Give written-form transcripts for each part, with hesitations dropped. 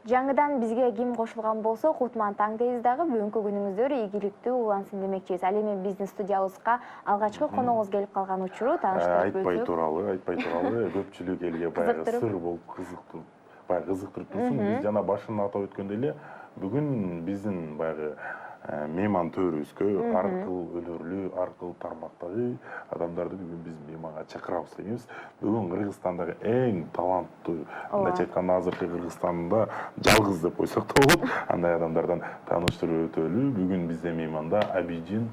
Жаңыдан бизге ким кошулган болсо, Кутман таңдайыз дагы бүгүнкү күнүңүздөр ийгиликтүү улансын демекчибиз. Ал эми биздин студиябызга алгачкы коногуз келип калган учуру тааныштырып өтсөк. Айтпай туралы, көпчүлүк элге баягы сыр болуп кызыктырып турсун. Биз жана башында атап өткөндөй эле, бүгүн биздин баягы мейман төрүбүзгө өлөрлүү, аркыл тармактагы адамдарды бүгүн биз мейманга чакырабыз дегенбиз. Бүгүн Кыргызстандагы эң таланттуу, мындайча айтканда азыркы Кыргызстанда жалгыз деп койсок да болот, андай адамдардан тааныштырып өтөлү. Бүгүн бизде мейманда Абидин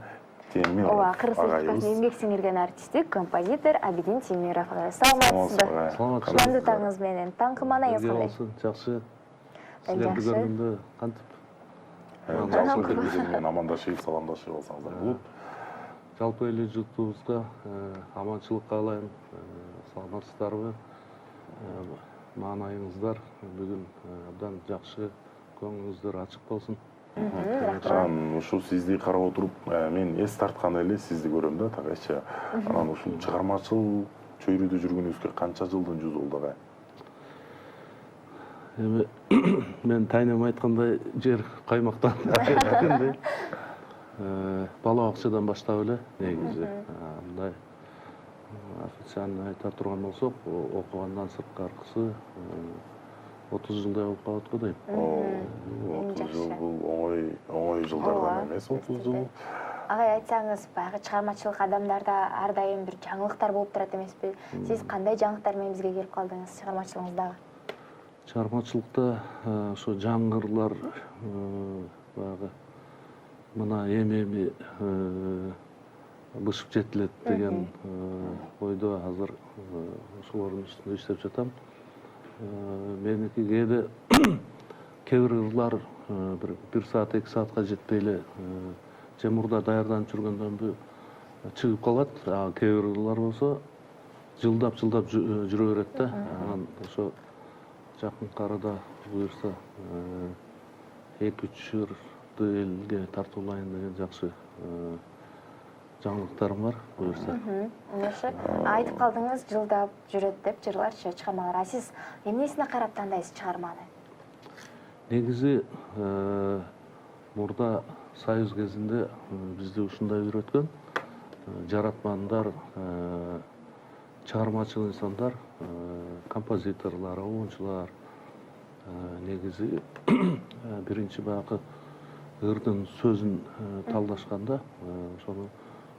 Темиров. Ооба, Кыргыз Республикасынын эмгек сиңирген артисти, композитор Абидин Темиров. Саламатсызбы? Кутмандуу таңыңыз менен. Таң кыманыңыз кандай? Жакшы. Силерди көргөндө кантип? Мен амандашып, саламдашып алсаңыздар болот. Жалпы эле журтубузга аманчылык каалайм. Саламатсыздарбы? Маанайыңыздар бүгүн абдан жакшы, көңүлүңүздөр ачык болсун. Ушул сизди карап отуруп, мен эс тартканда эле сизди көрөм да, такайча. Анан ушул чыгармачыл чөйрөдө жүргөнүңүзгө канча жылдын жүзү болду агай? Эми мен тайнем айткандай жер каймактан дегендей бала бакчадан баштап эле негизи мындай официально айта турган болсок, окугандан сырткаркысы 30 жылдай болуп калат го дейм. 30 жыл бул оңой жылдардан эмес, 30 жыл. Агай, айтсаңыз, баягы чыгармачылык адамдарда ар дайым бир жаңылыктар болуп турат эмеспи? Сиз кандай жаңылыктар менен бизге келип калдыңыз чыгармачылыгыңыздагы? Чыгармачылыкта ошо жаңгырлар баягы мына эми бышып жетилет деген ойдо азыр ошолордун үстүндө иштеп жатам. Меники кээде кээ бир ырлар бир саат, 2 саатка жетпей эле же мурда даярданып жүргөндөн чыгып калат. Кээ бир ырлар болсо жылдап жүрө берет да. Анан ошо жакынкы арада буюрса 2-3 ырды элге тартуулайын деген жакшы жаңылыктарым бар буюрса. Ошо айтып калдыңыз, жылдап жүрөт деп жырлар, чыгармалар. Сиз эмнесине карап тандайсыз чыгарманы? Негизи мурда Союз кезинде бизди ушундай үйрөткөн жаратмандар, чыгармачыл инсандар, композиторлор, оюнчулар негизи биринчи баягы ырдын сөзүн талдашканда ошону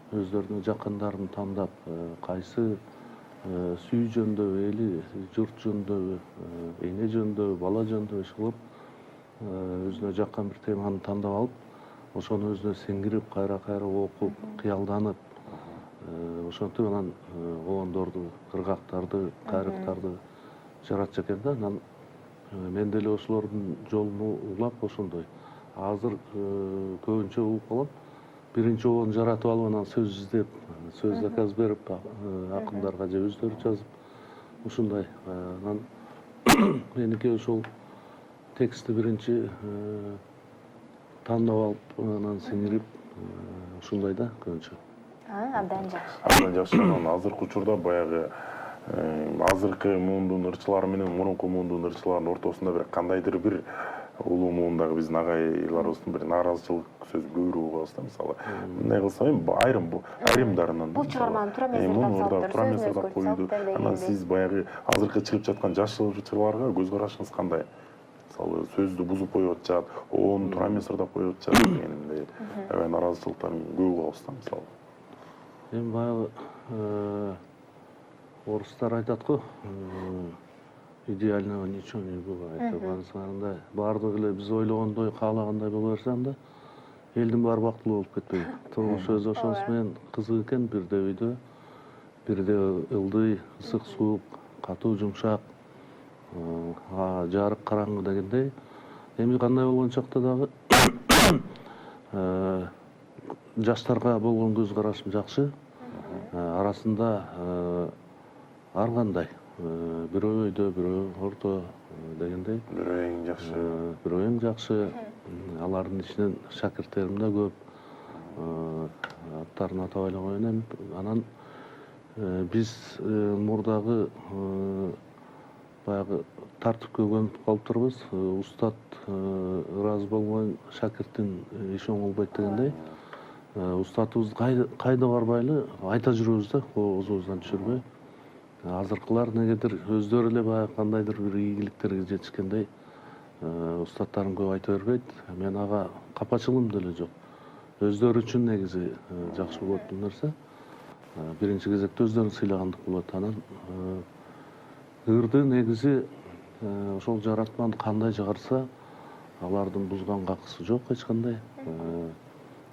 өздөрүнүн жакындарын тандап, кайсы сүй жөнүндөбү, эли, журт жөнүндөбү, эне жөнүндөбү, бала жөнүндөбү иш кылып, өзүнө жаккан бир теманы тандап алып, ошону өзүнө сиңирип, кайра окуп, кыялданып, ошентип анан обондорду, кыргактарды, кайрыктарды жаратчу экен да. Анан мен деле ошолордун жолун улап ошондой. Азыр көбүнчө угуп калам. Биринчи обону жаратып алып, анан сөз издеп, сөз заказ берип, акындарга же өздөрү жазып, ушундай. Анан меники ошол текстти биринчи тандап алып, анан сиңирип, ушундай да көбүнчө. Абдан жакшы. Абдан жакшы. Анан азыркы учурда баягы азыркы муундун ырчылары менен мурунку муундун ырчыларынын ортосунда бир кандайдыр бир улуу муундагы биздин агайларыбыздын бир нааразычылык сөзүн көбүрөөк угабыз да, мисалы. Мындай кылса айрымдарынан. Бул чыгарманы туура меселдеп койду. Анан сиз баягы азыркы чыгып жаткан жаш ырчыларга көз карашыңыз кандай? Мисалы, сөздү бузуп коюп атышат, обону туура эмес ырдап коюп атышат дегендей аябай нааразычылыктарын көп угабыз да, мисалы. Эми баягы орустар айтат го, идеального ничего не бывает. Андай баардыгы эле биз ойлогондой, каалагандай боло берсе анда элдин баары бактылуу болуп кетпейт. Турмуш өзү ошонусу менен кызык экен, бирде үйдө, бирде ылдый, ысык, суук, катуу, жумшак, жарык, караңгы дегендей. Эми кандай болгон чакта дагы жаштарга болгон көз карашым жакшы. Арасында ар кандай, бирөө өйдө, бирөө орто дегендей. Бирөө эң жакшы. Алардын ичинен шакирттерим да көп. Аттарын атабай эле коеюн эми. Анан биз мурдагы баягы тартипке көнүп калыптырбыз. Устат ыраазы болбой шакирттин иши оңолбойт дегендей. Устатыбыз кайда барбайлы айта жүрөбүз да, оозубуздан түшүрбөй. Азыркылар негедир өздөрү эле баягы кандайдыр бир ийгиликтерге жетишкендей устаттарын көп айта бербейт. Мен ага капачылыгым деле жок. Өздөрү үчүн негизи жакшы болот бул нерсе. Биринчи кезекте өздөрүн сыйлагандык болот. Анан ырды негизи ошол жаратман кандай жыгарса, алардын бузганга акысы жок эч кандай.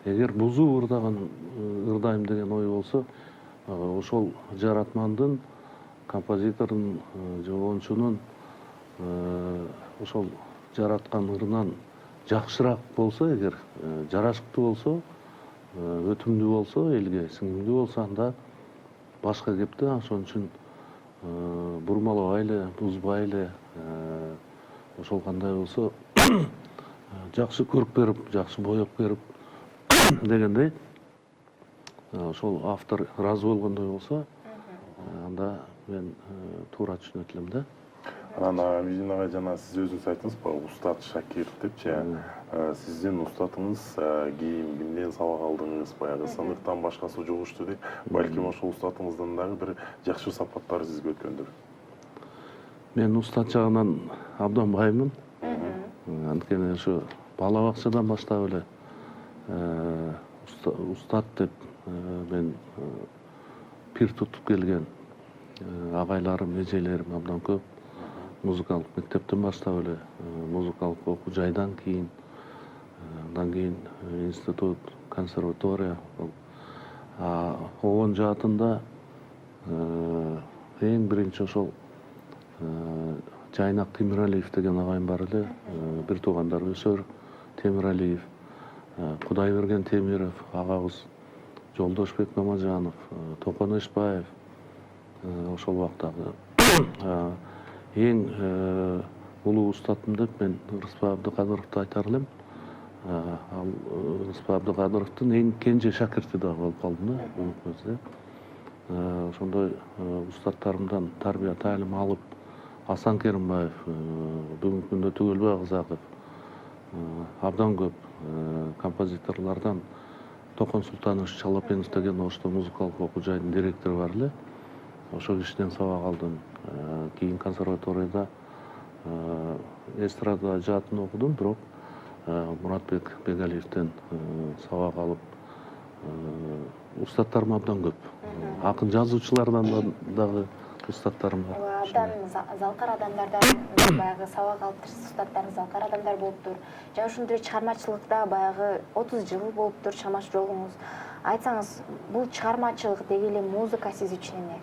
Эгер бузуу ырдайм деген ой болсо, ошол жаратмандын, композитордун же оончунун ошол жараткан ырынан жакшыраак болсо, эгер жарашыктуу болсо, өтүмдүү болсо, элге сиңимдүү болсо, анда башка кепти. Ошон үчүн бурмалабайлы, бузбайлы, ошол кандай болсо жакшы көрүп берип, жакшы боеп берип дегендей, ошол автор ыраазы болгондой болсо, анда мен туура түшүнөт элем да. Анан Биздин агай жана сиз өзүңүз айттыңыз, устат шакирт депчи. Сиздин устатыңыз кийин кимден сабак алдыңыз, баягы сыныктан башкасы жугушту дейт. Балким ошол устатыңыздын дагы бир жакшы сапаттары сизге өткөндүр. Мен устат жагынан абдан баймын. Анткени ошо бала бакчадан баштап эле устат деп мен пир тутуп келген агайларым, эжелерим абдан көп. Музыкалык мектептен баштап эле музыкалык окуу жайдан кийин, андан кийин институт, консерватория. Оон жаатында эң биринчи ошол Жайнак Темиралиев деген агайым бар эле, бир туугандар Өсөр Темиралиев, Кудайберген Темиров агабыз, Жолдошбек Мамажанов, Токон Эшбаев, ошол убактагы эң улуу устатым деп мен Рыспай Абдыкадыровду айтар элем. Ал Рыспай Абдыкадыровдун эң кенже шакирти да болуп калдым да бүгүнкү кезде. Ошондой устаттарымдан тарбия таалим алып, Асан Керимбаев, бүгүнкү күндө Түгөлбай Кызаков, абдан көп композиторлордон Токон Султанович Чалапенов деген Ошто музыкалык окуу жайдын директору бар эле. Ошол кишиден сабак алдым. Кийин консерваторияда эстрада жаатын окудум, бирок Муратбек Бегалиевден сабак алып, устаттарым абдан көп. Акын жазуучулардан дагы устаттарым бар. Абдан залкар адамдардан баягы сабак алып устаттарыңыз залкар адамдар болуптур. Жана ушундай чыгармачылыкта баягы 30 жыл болуптур чамаш жолуңуз. Айтсаңыз, бул чыгармачылык деги эле музыка сиз үчүн эмне?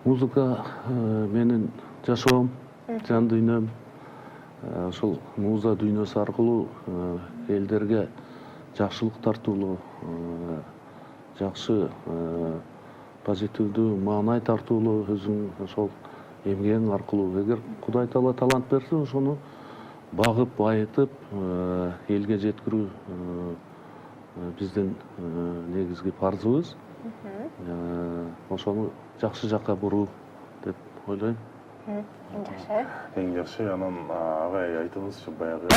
Музыка менин жашоом, жан дүйнөм. Ошол музыка дүйнөсү аркылуу элдерге жакшылык тартуулуу, жакшы позитивдүү маанай тартуулуу өзүң ошол эмгегиң аркылуу. Эгер Кудай таала талант берсе, ошону багып, байытып, элге жеткирүү биздин негизги парзыбыз. Ошону жакшы жакка буруу деп ойлойм. Жакшы. Эң жакшы. Анан агай айтыңызчы, баягы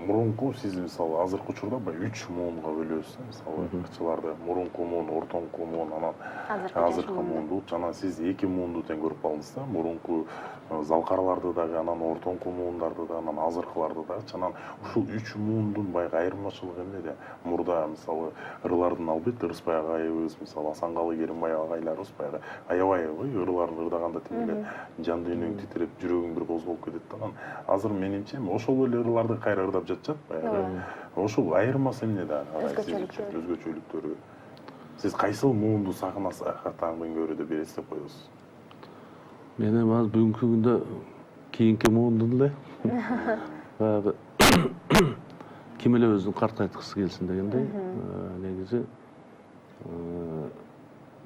мурунку сиз мисалы азыркы учурда 3 муунга бөлөбүз, мисалы ырчыларды мурунку муун, ортоңку муун, анан азыркы муунду. Анан сиз 2 муунду тең көрүп калдыңыз да, мурунку залкарларды дагы, анан ортоңку муундарды да, анан азыркыларды дагы. Анан ушул 3 муундун баягы айырмачылыгы эмнеде? Мурда мисалы ырлардын албетте Рыспай агайыбыз, мисалы Асанкалы Керимбай агайларыбыз баягы аябай ырларын ырдаганда тим эле жан дүйнөң титиреп, жүрөгүң бир козголуп кетет да. Анан азыр менимче ошол эле ырларды кайра ырдап жатышат баягы. Ошол айырмасы эмнеде? Өзгөчөлүктөрү. Сиз кайсыл муунду сагынасыңыз көрүү деп эстеп коесуз? Мен эми азыр бүгүнкү күндө кийинки муундун эле баягы ким эле өзүн картайткысы келсин дегендей, негизи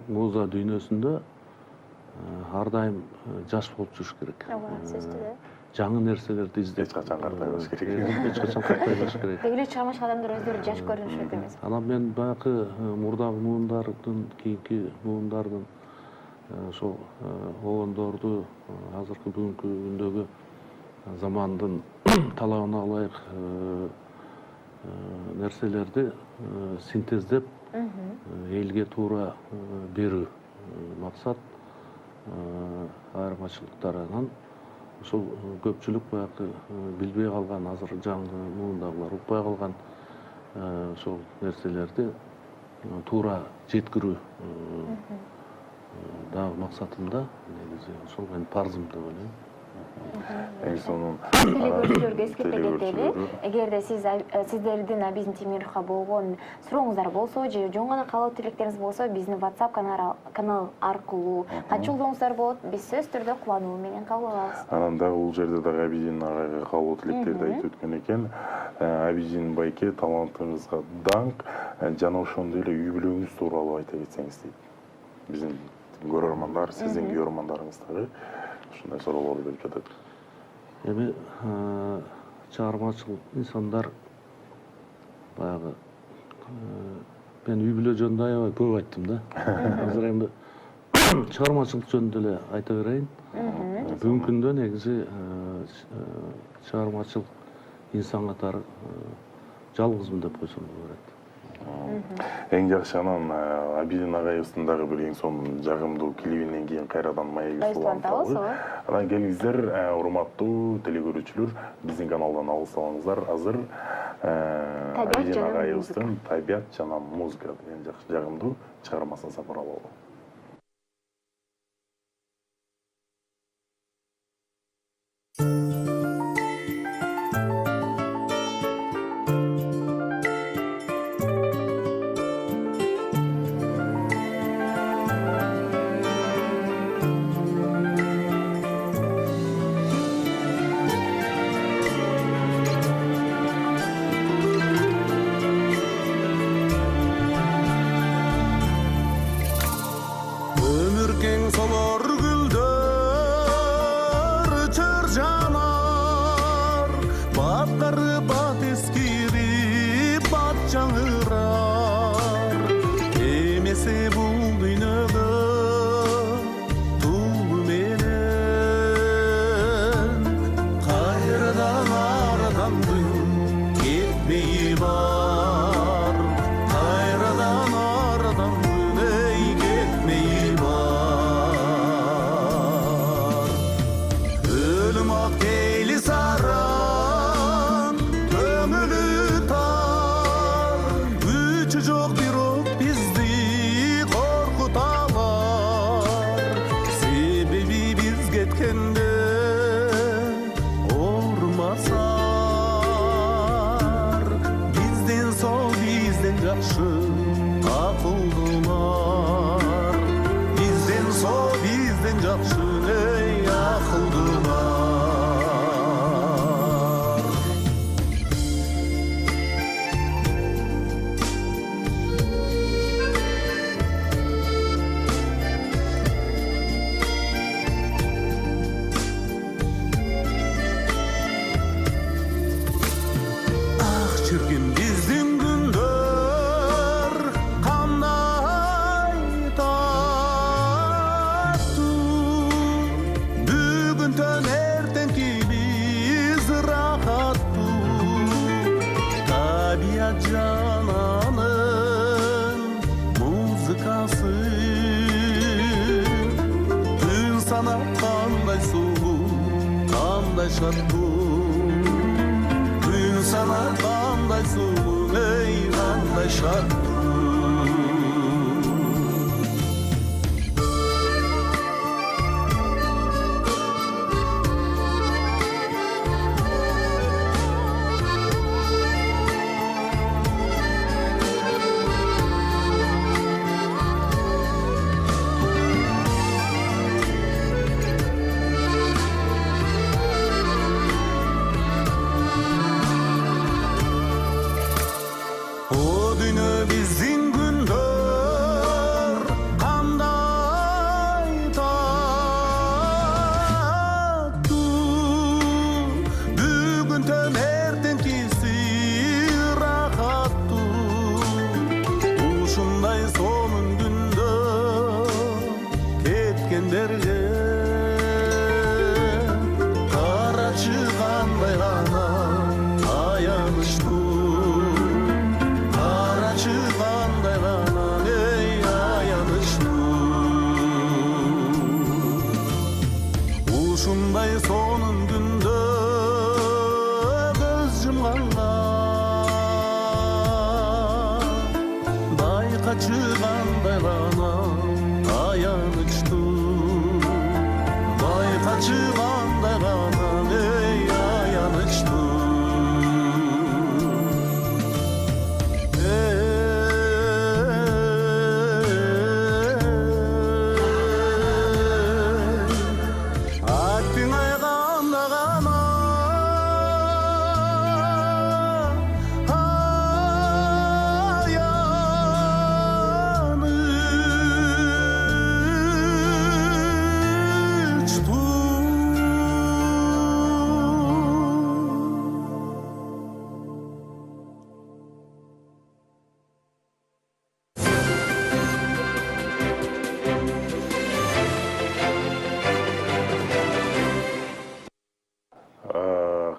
музыка дүйнөсүндө ар дайым жаш болуп жүрүш керек. Жаңы нерселерди издеп, эч качан картайбаш керек. Эч качан картайбаш керек. Деги эле чыгармачыл адамдар өздөрү жаш көрүнүшөт эмес. Анан мен баягы мурдагы муундардын, кийинки муундардын ошол обондорду азыркы бүгүнкү күндөгү замандын талабына ылайык нерселерди синтездеп элге туура берүү максат. Айырмачылыктарынан ошол көпчүлүк баягы билбей калган, азыр жаңы муундагылар укпай калган ошол нерселерди туура жеткирүү дагы максатымда, негизи ошол менин парзым деп ойлойм. Телекөрүүчүлөргө эскерте кетели. Эгерде сиздердин биздин Темирюкка болгон сурооңуздар болсо же жөн гана каалоо тилектериңиз болсо, биздин WhatsApp канал аркылуу кантчылдооңуздар болот, биз сөзсүз түрдө кубануу менен кабыл алабыз. Анан дагы бул жерде дагы Абидин агайга каалоо тилектерди айтып өткөн экен. Абидин байке, талантыңызга даңк, жана ошондой эле үй бүлөңүз тууралуу айта кетсеңиз дейт. Биздин көрөрмандар, сиздин көрөрмандарыңыз дагы ушундай суроолорду берип жатат. Эми чыгармачыл инсандар баягы мен үй бүлө жөнүндө аябай көп айттым да. Азыр эми чыгармачылык жөнүндө эле айта берейин. Бүгүнкү күндө негизи чыгармачыл инсан катары жалгызмын деп койсом болот. Эң жакшы анан Абидин агайыбыздын дагы бир эң сонун жагымдуу клибинен кийин кайрадан маегибизди улантабыз. Анан келиңиздер, урматтуу телекөрүүчүлөр, биздин каналдан алыстабаңыздар. Азыр Абидин агайыбыздын Табият жана музыка деген жагымдуу чыгармасын сапар алалы. acımanda kalan ey ayanışlı. Aktın ayağımda kana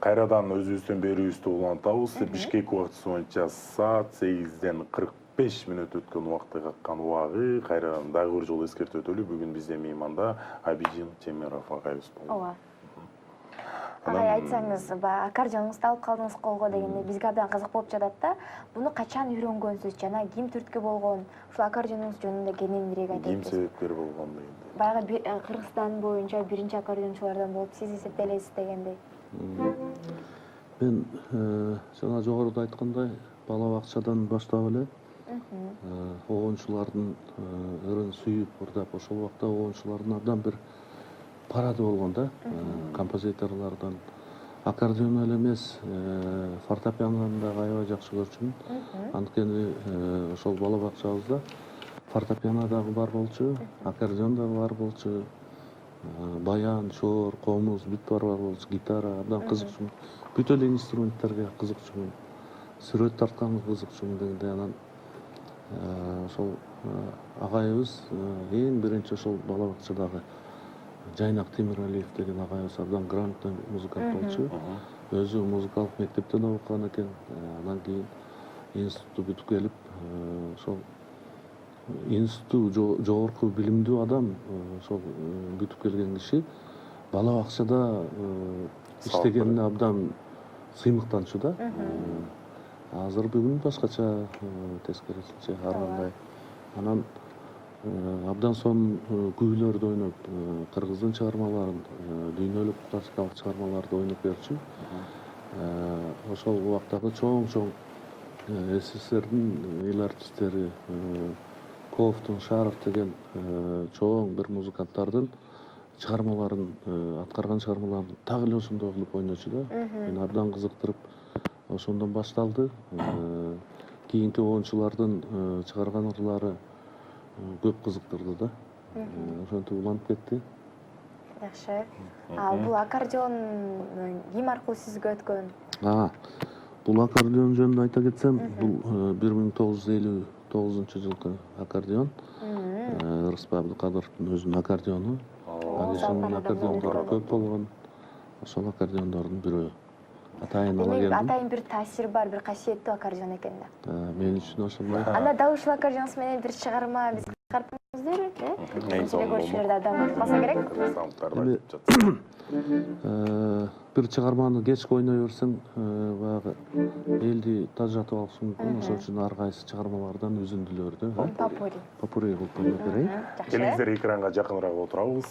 Кайрадан өзүбүздүн берүүбүздү улантабыз. Бишкек убактысы боюнча саат 8-ден 45 мүнөт өткөн убакытты каккан убагы. Кайрадан дагы бир жолу эскертип өтөлү. Бүгүн бизде мейманда Абидин Темиров агайыбыз болду. Ооба. Агай, айтсаңыз, аккордеоңузду алып калдыңыз колго дегенде бизге абдан кызык болуп жатат да. Буну качан үйрөнгөнсүз жана ким түрткү болгон? Ушул аккордеоңуз жөнүндө кененирээк айтып Ким өтсөңүз. себепкер болгон дегенде. Баягы Кыргызстан боюнча биринчи аккордеончулардан болуп сиз эсептелесиз дегендей. Мен жана жогоруда айткандай бала бакчадан баштап эле оончулардын ырын сүйүп ырдап ошол убакта оончулардын абдан бир парады болгон да, композиторлордон. Аккордеон эле эмес, фортепианonu дагы аябай жакшы көрчүмүн. Анткени ошол бала бакчабызда фортепиано дагы бар болчу, аккордеон дагы бар болчу, баян, шоор, комуз бүт бар болчу, гитара абдан кызыкчумун. Бүт эле инструменттерге кызыкчумун. Сүрөт тартканга кызыкчумун дегенде анан ошол агайыбыз эң биринчи ошол бала бакчадагы Жайнак Темиралиев деген агайыбыз абдан грамотный музыкант болчу. Өзү музыкалык мектептен окуган экен. Анан кийин институтту бүтүп келип, ошол институтту жогорку билимдүү адам, ошол бүтүп келген киши бала бакчада иштегенине абдан сыймыктанчу да. Азыр бүгүн башкача, тескерисинче ар кандай. Анан абдан сонун күүлөрдү ойноп, кыргыздын чыгармаларын, дүйнөлүк классикалык чыгармаларды ойноп берчү. Ошол убактагы чоң СССРдин эл артисттери, Ковтун, Шаров деген чоң бир музыканттардын чыгармаларын, аткарган чыгармаларын так эле ошондой кылып ойночу да. Мени абдан кызыктырып, ошондон башталды. Кийинки оончулардын чыгарган ырлары көп кызыктырды да. Ошентип уланып кетти. Жакшы. Бул аккордеон ким аркылуу сизге өткөн? Бул аккордеон жөнүндө айта кетсем, бул 1959-жылкы аккордеон. Рыспай Абдыкадыровдун өзүнүн аккордеону. Анын аккордеондору көп болгон. Ошол аккордеондордун бирөө. Атайын ала келдим. Атайын бир таасири бар, бир касиеттүү аккордеон экен да. Мен үчүн ошондой. Анда дагы ушул аккордеоңуз менен бир чыгарма бизге чыгарып бериңиз, көрүүчүлөрдү абдан кутмаса керек. Бир чыгарманы кечке ойной берсең, баягы элди тажатып алышы мүмкүн. Ошон үчүн ар кайсы чыгармалардан үзүндүлөрдү, попури кылып ойноп берейин. Келиңиздер экранга жакыныраак отурабыз.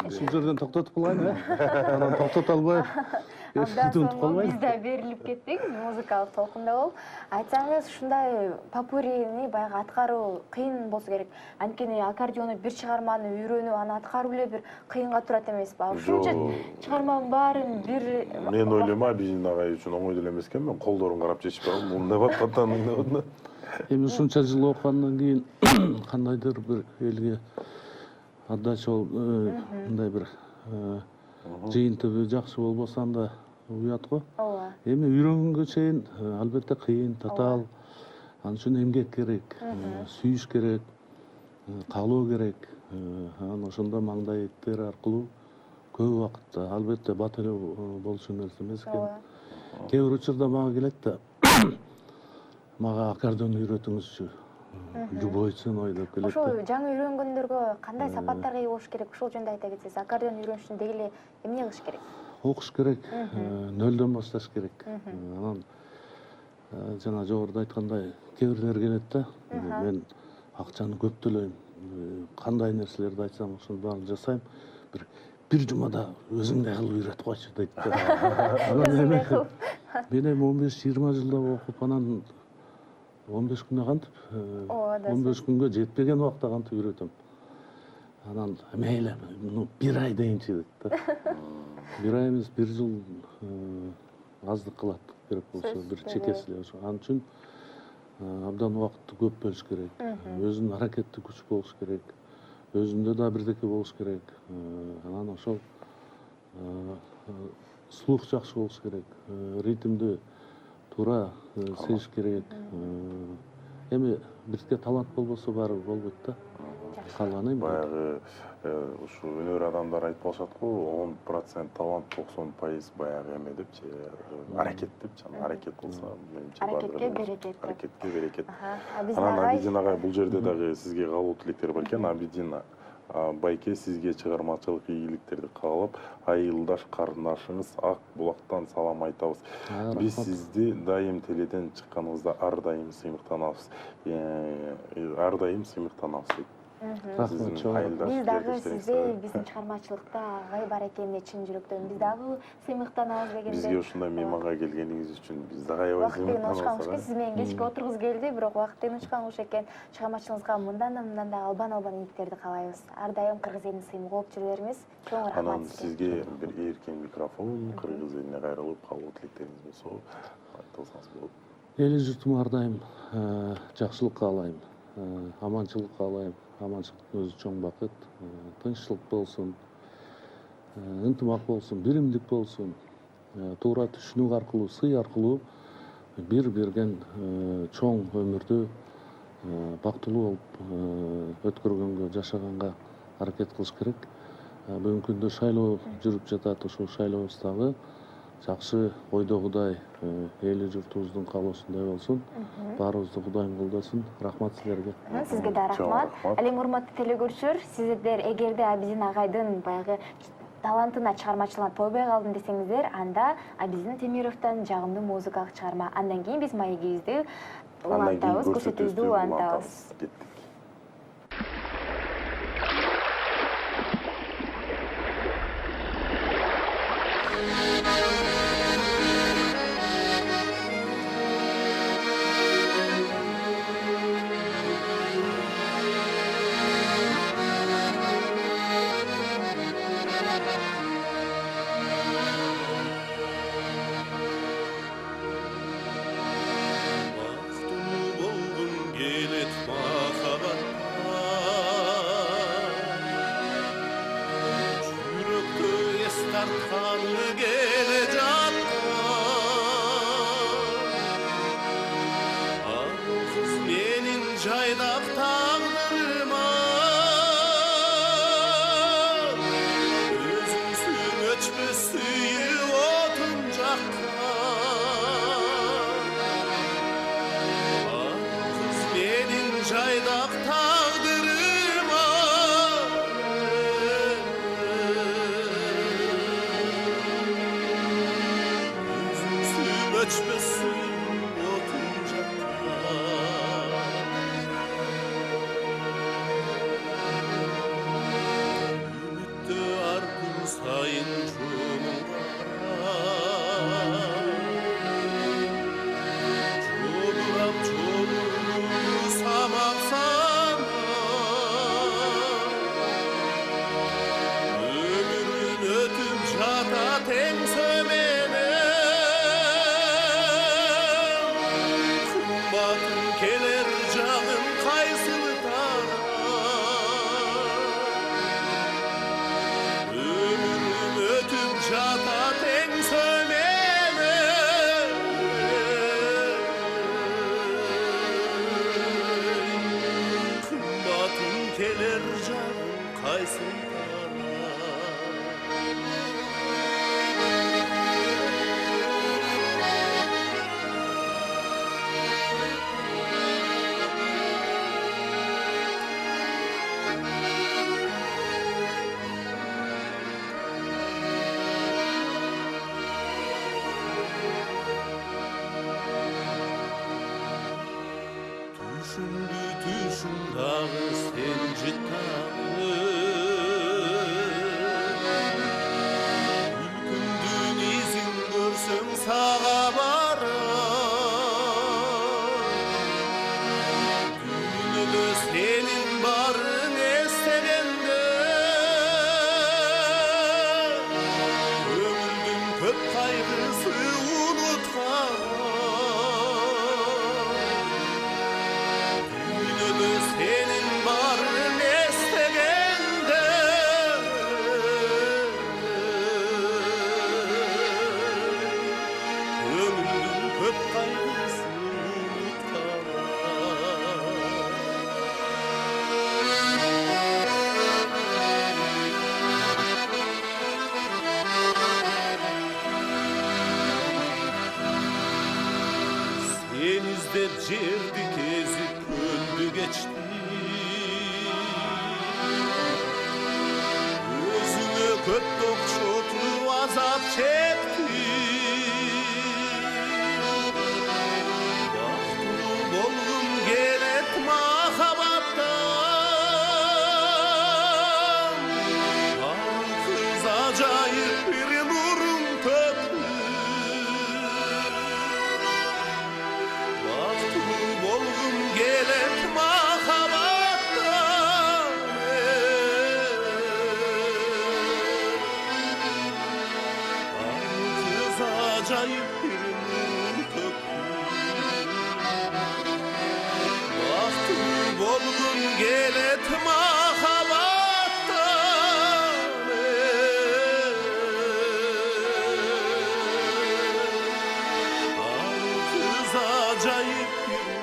Ушул жерден токтотуп калайын, анан токтото албай Абдан унутуп соң калбайбы? биз да берилип кеттик, музыкалык толкунда болуп. Айтсаңыз, ушундай попурини баягы аткаруу кыйын болсо керек. Анткени аккордеону бир чыгарманы үйрөнүп, аны аткаруу эле бир кыйынга турат эмеспи? Ушунча чыгарманын баарын бир Мен ойлойм, Бийин агай үчүн оңой деле эмес экен, мен колдорун карап чечип алам. Мында бат атанын деп. Эми ушунча жыл окугандан кийин кандайдыр бир элге отдача болуп, мындай бир жыйынтыгы жакшы болбосо анда уят го. ооба. Эми үйрөнгөнгө чейин албетте кыйын, татаал. Ал үчүн эмгек керек, сүйүш керек, каалоо керек. Анан ошондо маңдай иттер аркылуу көп убакытта албетте бат эле болушу нерсе эмес экен. Кээ бир учурда мага келет да, мага аккордеон үйрөтүңүзчү. Любой ценой деп келет да. Ошол жаңы үйрөнгөндөргө кандай сапаттарга ээ болуш керек? Ушул жөнүндө айта кетсеңиз, аккордеон үйрөнүш үчүн деги эле эмне кылыш керек? Окуш керек, нөлдөн башташ керек. Анан жана жогоруда айткандай, кээ бирлер келет да, мен акчаны көп төлөйм, кандай нерселерди айтсам ошонун баарын жасайм, бир жумада өзүңдөй кылып үйрөтүп койчу дейт да. Анан мен эми 15-20 жылда окуп, анан 15 күндө кантип, 15 күнгө жетпеген убакта кантип үйрөтөм. Анан мейли, бир ай дейинчи дейт да. Бир ай эмес, бир жыл аздык кылат керек болсо, бир чекеси эле ошо. Ал үчүн абдан убакытты көп бөлүш керек. Өзүнүн аракеттик күч болуш керек. Өзүндө да бирдеке болуш керек. Анан ошол слух жакшы болуш керек. Ритмди туура сезиш керек. Эми бизге талант болбосо баары болбойт да. кааныйм. Баягы ушу өнөр адамдар айтып калышат го 10% талант 90% баягы эме депчи аракет депчи. Аракет кылса менимче Аракетке берекет деп. Аракетке берекет. Абидин Анан агай Абидин агай бул жерде дагы сизге каалоо тилектер бар экен. Абидин байке сизге чыгармачылык ийгиликтерди каалап, айылдаш карындашыңыз Ак Булактан салам айтабыз. Биз сизди дайым теледен чыкканыңызда ар дайым сыймыктанабыз. Ар дайым сыймыктанабыз. Рахмат чоң. биз дагы сизде биздин чыгармачылыкта агай бар экенине чын жүрөктөн биз дагы сыймыктанабыз дегенде. Бизге ушундай мейманга келгениңиз үчүн биз дагы аябай Убактыгын учкан сыймыктанабыз. сиз менен кечке отургуз келди, бирок убактыгын учкан экен. Чыгармачылыгыңызга мындан да албан ийгиликтерди каалайбыз. Ар дайым кыргыз элине сыймык болуп жүрө бериңиз. Чоң Анан рахмат сизге. сизге бир эркен микрофон, кыргыз элине кайрылып каалоо тилектериңиз болсо айтсаңыз болот. Эли журтума ар дайым жакшылык каалайм, аманчылык каалайм. Аманчылыктын өзү чоң бакыт, тынччылык болсун, ынтымак болсун, биримдик болсун, туура түшүнүк аркылуу, сый аркылуу бир берген чоң өмүрдү бактылуу болуп өткөргөнгө, жашаганга аракет кылыш керек. Бүгүнкү күндө шайлоо жүрүп жатат, ошол шайлообуздагы жакшы ойдогудай эли журтубуздун каалоосундай болсун. Баарыбызды Кудайым колдосун. Рахмат силерге. Сизге да рахмат. Ал эми урматтуу телекөрүүчүлөр, сиздер эгерде Абидин агайдын баягы талантына, чыгармачылыгына тойбой калдым десеңиздер, анда Абидин Темировдон жагымдуу музыкалык чыгарма. Андан кийин биз маегибизди улантабыз, көрсөтүүбүздү улантабыз. Denizde cerdi gezip öldü geçti. Özüne köttok çotlu azap çekti. Baktım bolgum gelet mahabattan. Kız acayip bir nurun töktü. Baktım bolgum gelet mahabattan. Kız acayip bir nurun töktü. Baktım bolgum gelet mahabattan. Kız acayip bir